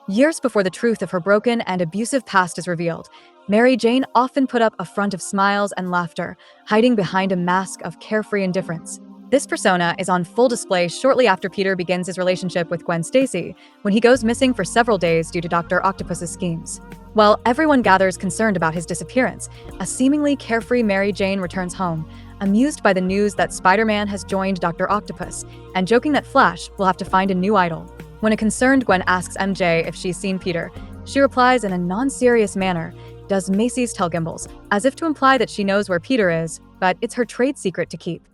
Years before the truth of her broken and abusive past is revealed, Mary Jane often put up a front of smiles and laughter, hiding behind a mask of carefree indifference. This persona is on full display shortly after Peter begins his relationship with Gwen Stacy, when he goes missing for several days due to Dr. Octopus's schemes. While everyone gathers concerned about his disappearance, a seemingly carefree Mary Jane returns home, amused by the news that Spider-Man has joined Dr. Octopus, and joking that Flash will have to find a new idol. When a concerned Gwen asks MJ if she's seen Peter, she replies in a non-serious manner, "Does Macy's tell Gimbals?" as if to imply that she knows where Peter is, but it's her trade secret to keep.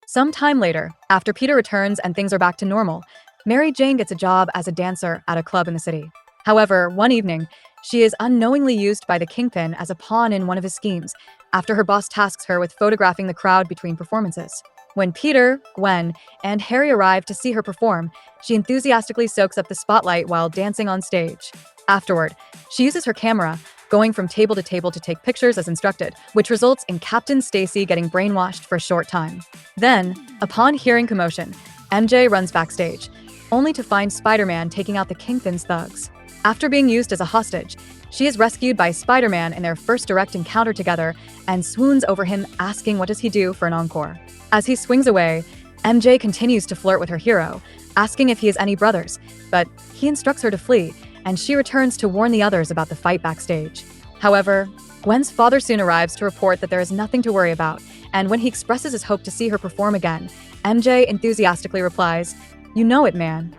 Some time later, after Peter returns and things are back to normal, Mary Jane gets a job as a dancer at a club in the city. However, one evening, she is unknowingly used by the Kingpin as a pawn in one of his schemes, after her boss tasks her with photographing the crowd between performances. When Peter, Gwen, and Harry arrive to see her perform, she enthusiastically soaks up the spotlight while dancing on stage. Afterward, she uses her camera, going from table to take pictures as instructed, which results in Captain Stacy getting brainwashed for a short time. Then, upon hearing commotion, MJ runs backstage, only to find Spider-Man taking out the Kingpin's thugs. After being used as a hostage, she is rescued by Spider-Man in their first direct encounter together and swoons over him, asking what does he do for an encore. As he swings away, MJ continues to flirt with her hero, asking if he has any brothers, but he instructs her to flee, and she returns to warn the others about the fight backstage. However, Gwen's father soon arrives to report that there is nothing to worry about, and when he expresses his hope to see her perform again, MJ enthusiastically replies, "You know it, man."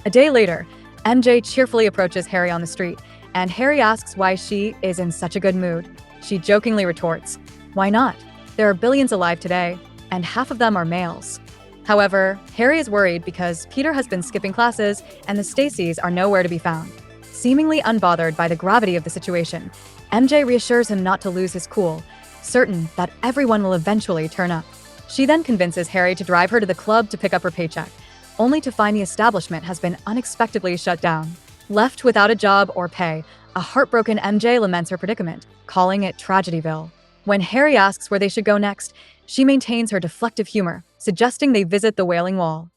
A day later, MJ cheerfully approaches Harry on the street, and Harry asks why she is in such a good mood. She jokingly retorts, "Why not? There are billions alive today, and half of them are males." However, Harry is worried because Peter has been skipping classes and the Stacys are nowhere to be found. Seemingly unbothered by the gravity of the situation, MJ reassures him not to lose his cool, certain that everyone will eventually turn up. She then convinces Harry to drive her to the club to pick up her paycheck, only to find the establishment has been unexpectedly shut down. Left without a job or pay, a heartbroken MJ laments her predicament, calling it Tragedyville. When Harry asks where they should go next, she maintains her deflective humor, suggesting they visit the Wailing Wall.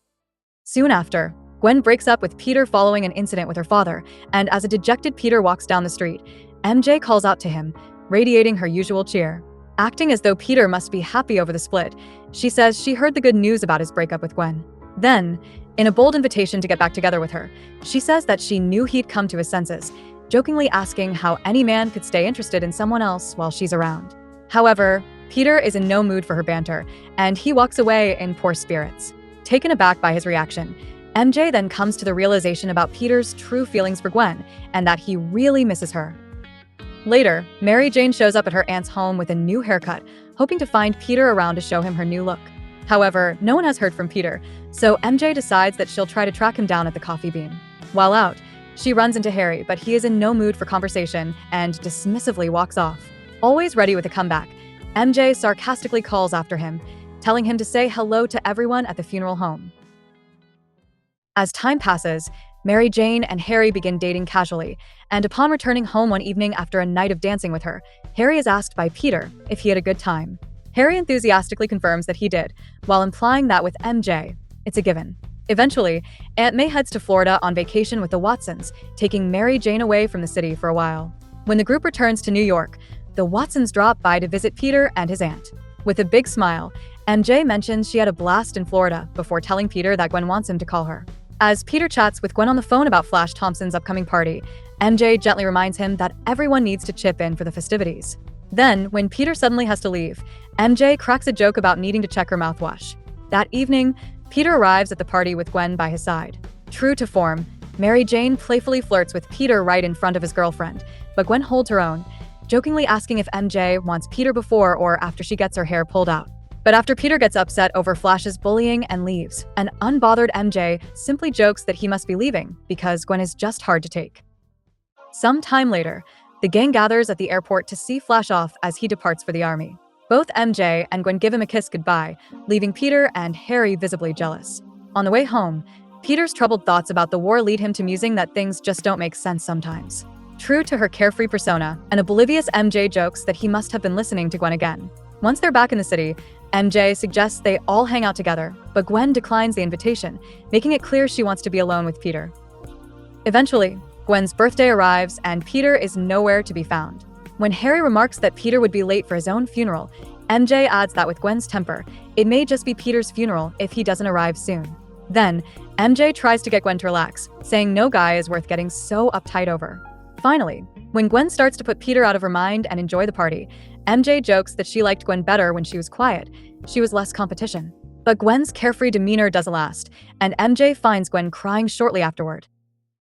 Soon after, Gwen breaks up with Peter following an incident with her father, and as a dejected Peter walks down the street, MJ calls out to him, radiating her usual cheer. Acting as though Peter must be happy over the split, she says she heard the good news about his breakup with Gwen. Then, in a bold invitation to get back together with her, she says that she knew he'd come to his senses, jokingly asking how any man could stay interested in someone else while she's around. However, Peter is in no mood for her banter, and he walks away in poor spirits. Taken aback by his reaction, MJ then comes to the realization about Peter's true feelings for Gwen, and that he really misses her. Later, Mary Jane shows up at her aunt's home with a new haircut, hoping to find Peter around to show him her new look. However, no one has heard from Peter, so MJ decides that she'll try to track him down at the coffee bean. While out, she runs into Harry, but he is in no mood for conversation and dismissively walks off. Always ready with a comeback, MJ sarcastically calls after him, telling him to say hello to everyone at the funeral home. As time passes, Mary Jane and Harry begin dating casually, and upon returning home one evening after a night of dancing with her, Harry is asked by Peter if he had a good time. Harry enthusiastically confirms that he did, while implying that with MJ, it's a given. Eventually, Aunt May heads to Florida on vacation with the Watsons, taking Mary Jane away from the city for a while. When the group returns to New York, the Watsons drop by to visit Peter and his aunt. With a big smile, MJ mentions she had a blast in Florida before telling Peter that Gwen wants him to call her. As Peter chats with Gwen on the phone about Flash Thompson's upcoming party, MJ gently reminds him that everyone needs to chip in for the festivities. Then, when Peter suddenly has to leave, MJ cracks a joke about needing to check her mouthwash. That evening, Peter arrives at the party with Gwen by his side. True to form, Mary Jane playfully flirts with Peter right in front of his girlfriend, but Gwen holds her own, jokingly asking if MJ wants Peter before or after she gets her hair pulled out. But after Peter gets upset over Flash's bullying and leaves, an unbothered MJ simply jokes that he must be leaving because Gwen is just hard to take. Some time later, the gang gathers at the airport to see Flash off as he departs for the army. Both MJ and Gwen give him a kiss goodbye, leaving Peter and Harry visibly jealous. On the way home, Peter's troubled thoughts about the war lead him to musing that things just don't make sense sometimes. True to her carefree persona, an oblivious MJ jokes that he must have been listening to Gwen again. Once they're back in the city, MJ suggests they all hang out together, but Gwen declines the invitation, making it clear she wants to be alone with Peter. Eventually, Gwen's birthday arrives, and Peter is nowhere to be found. When Harry remarks that Peter would be late for his own funeral, MJ adds that with Gwen's temper, it may just be Peter's funeral if he doesn't arrive soon. Then, MJ tries to get Gwen to relax, saying no guy is worth getting so uptight over. Finally, when Gwen starts to put Peter out of her mind and enjoy the party, MJ jokes that she liked Gwen better when she was quiet. She was less competition. But Gwen's carefree demeanor doesn't last, and MJ finds Gwen crying shortly afterward.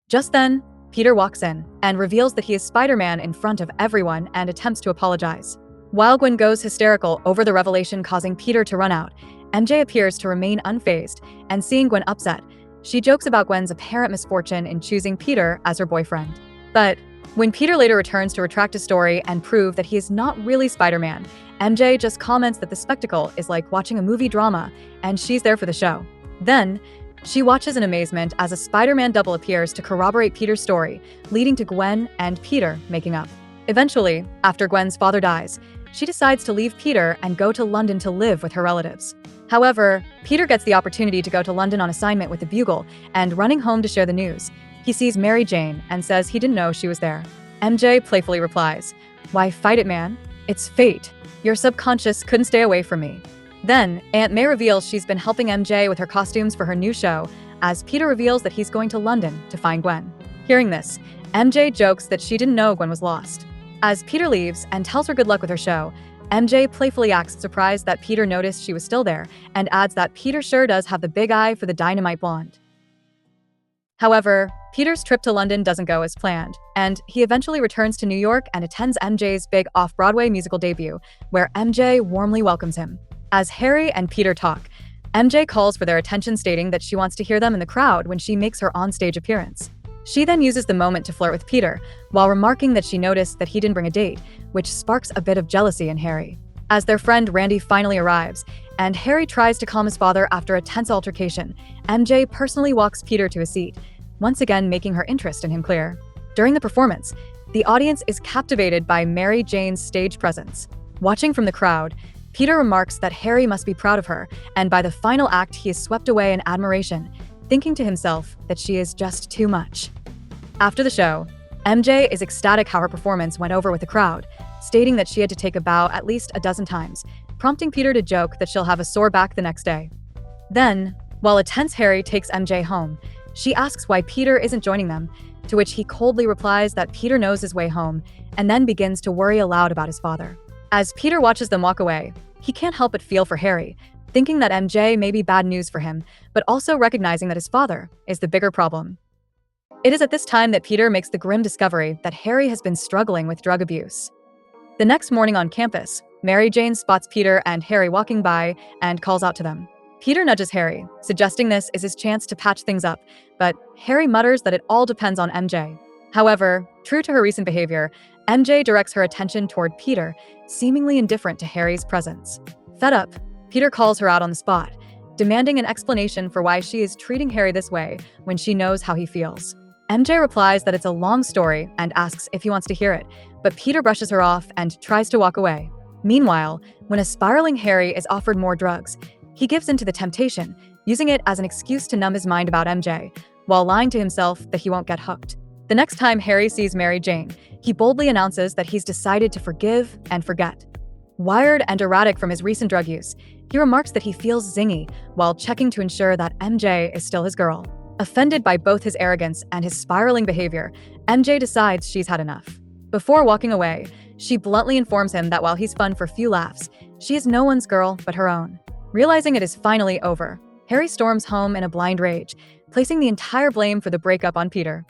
Just then, Peter walks in and reveals that he is Spider-Man in front of everyone and attempts to apologize. While Gwen goes hysterical over the revelation causing Peter to run out, MJ appears to remain unfazed, and seeing Gwen upset, she jokes about Gwen's apparent misfortune in choosing Peter as her boyfriend. But when Peter later returns to retract his story and prove that he is not really Spider-Man, MJ just comments that the spectacle is like watching a movie drama, and she's there for the show. Then, she watches in amazement as a Spider-Man double appears to corroborate Peter's story, leading to Gwen and Peter making up. Eventually, after Gwen's father dies, she decides to leave Peter and go to London to live with her relatives. However, Peter gets the opportunity to go to London on assignment with the Bugle, and running home to share the news, he sees Mary Jane and says he didn't know she was there. MJ playfully replies, "Why fight it, man? It's fate. Your subconscious couldn't stay away from me." Then, Aunt May reveals she's been helping MJ with her costumes for her new show, as Peter reveals that he's going to London to find Gwen. Hearing this, MJ jokes that she didn't know Gwen was lost. As Peter leaves and tells her good luck with her show, MJ playfully acts surprised that Peter noticed she was still there and adds that Peter sure does have the big eye for the dynamite blonde. However, Peter's trip to London doesn't go as planned, and he eventually returns to New York and attends MJ's big off-Broadway musical debut, where MJ warmly welcomes him. As Harry and Peter talk, MJ calls for their attention, stating that she wants to hear them in the crowd when she makes her onstage appearance. She then uses the moment to flirt with Peter, while remarking that she noticed that he didn't bring a date, which sparks a bit of jealousy in Harry. As their friend Randy finally arrives, and Harry tries to calm his father after a tense altercation, MJ personally walks Peter to a seat, once again making her interest in him clear. During the performance, the audience is captivated by Mary Jane's stage presence. Watching from the crowd, Peter remarks that Harry must be proud of her, and by the final act he is swept away in admiration, thinking to himself that she is just too much. After the show, MJ is ecstatic how her performance went over with the crowd, stating that she had to take a bow at least a dozen times, prompting Peter to joke that she'll have a sore back the next day. Then, while a tense Harry takes MJ home, she asks why Peter isn't joining them, to which he coldly replies that Peter knows his way home, and then begins to worry aloud about his father. As Peter watches them walk away, he can't help but feel for Harry, thinking that MJ may be bad news for him, but also recognizing that his father is the bigger problem. It is at this time that Peter makes the grim discovery that Harry has been struggling with drug abuse. The next morning on campus, Mary Jane spots Peter and Harry walking by and calls out to them. Peter nudges Harry, suggesting this is his chance to patch things up, but Harry mutters that it all depends on MJ. However, true to her recent behavior, MJ directs her attention toward Peter, seemingly indifferent to Harry's presence. Fed up, Peter calls her out on the spot, demanding an explanation for why she is treating Harry this way when she knows how he feels. MJ replies that it's a long story and asks if he wants to hear it, but Peter brushes her off and tries to walk away. Meanwhile, when a spiraling Harry is offered more drugs, he gives in to the temptation, using it as an excuse to numb his mind about MJ, while lying to himself that he won't get hooked. The next time Harry sees Mary Jane, he boldly announces that he's decided to forgive and forget. Wired and erratic from his recent drug use, he remarks that he feels zingy while checking to ensure that MJ is still his girl. Offended by both his arrogance and his spiraling behavior, MJ decides she's had enough. Before walking away, she bluntly informs him that while he's fun for few laughs, she is no one's girl but her own. Realizing it is finally over, Harry storms home in a blind rage, placing the entire blame for the breakup on Peter.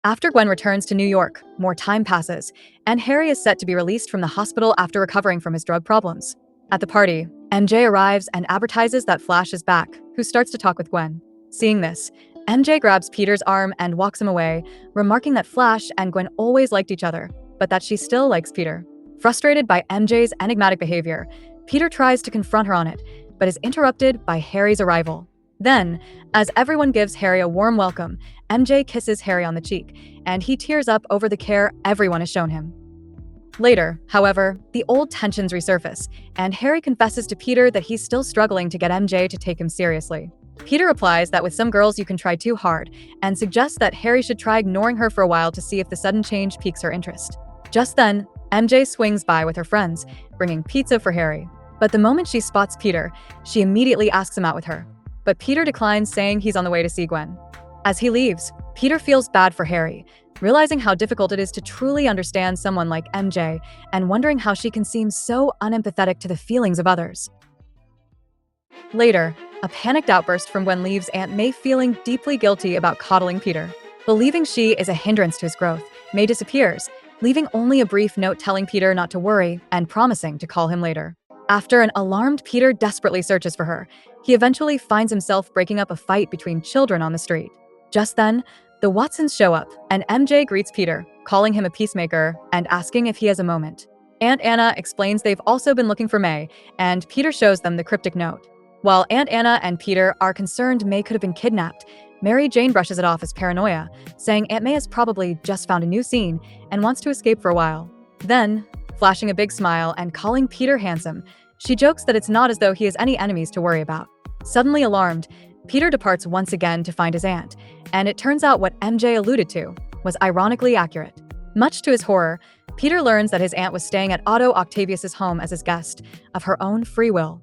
After Gwen returns to New York, more time passes, and Harry is set to be released from the hospital after recovering from his drug problems. At the party, MJ arrives and advertises that Flash is back, who starts to talk with Gwen. Seeing this, MJ grabs Peter's arm and walks him away, remarking that Flash and Gwen always liked each other, but that she still likes Peter. Frustrated by MJ's enigmatic behavior, Peter tries to confront her on it, but is interrupted by Harry's arrival. Then, as everyone gives Harry a warm welcome, MJ kisses Harry on the cheek, and he tears up over the care everyone has shown him. Later, however, the old tensions resurface, and Harry confesses to Peter that he's still struggling to get MJ to take him seriously. Peter replies that with some girls you can try too hard, and suggests that Harry should try ignoring her for a while to see if the sudden change piques her interest. Just then, MJ swings by with her friends, bringing pizza for Harry. But the moment she spots Peter, she immediately asks him out with her. But Peter declines, saying he's on the way to see Gwen. As he leaves, Peter feels bad for Harry, realizing how difficult it is to truly understand someone like MJ and wondering how she can seem so unempathetic to the feelings of others. Later, a panicked outburst from Gwen leaves Aunt May feeling deeply guilty about coddling Peter. Believing she is a hindrance to his growth, May disappears, leaving only a brief note telling Peter not to worry and promising to call him later. After an alarmed Peter desperately searches for her, he eventually finds himself breaking up a fight between children on the street. Just then, the Watsons show up, and MJ greets Peter, calling him a peacemaker and asking if he has a moment. Aunt Anna explains they've also been looking for May, and Peter shows them the cryptic note. While Aunt Anna and Peter are concerned May could have been kidnapped, Mary Jane brushes it off as paranoia, saying Aunt May has probably just found a new scene and wants to escape for a while. Then, flashing a big smile and calling Peter handsome, she jokes that it's not as though he has any enemies to worry about. Suddenly alarmed, Peter departs once again to find his aunt, and it turns out what MJ alluded to was ironically accurate. Much to his horror, Peter learns that his aunt was staying at Otto Octavius's home as his guest, of her own free will.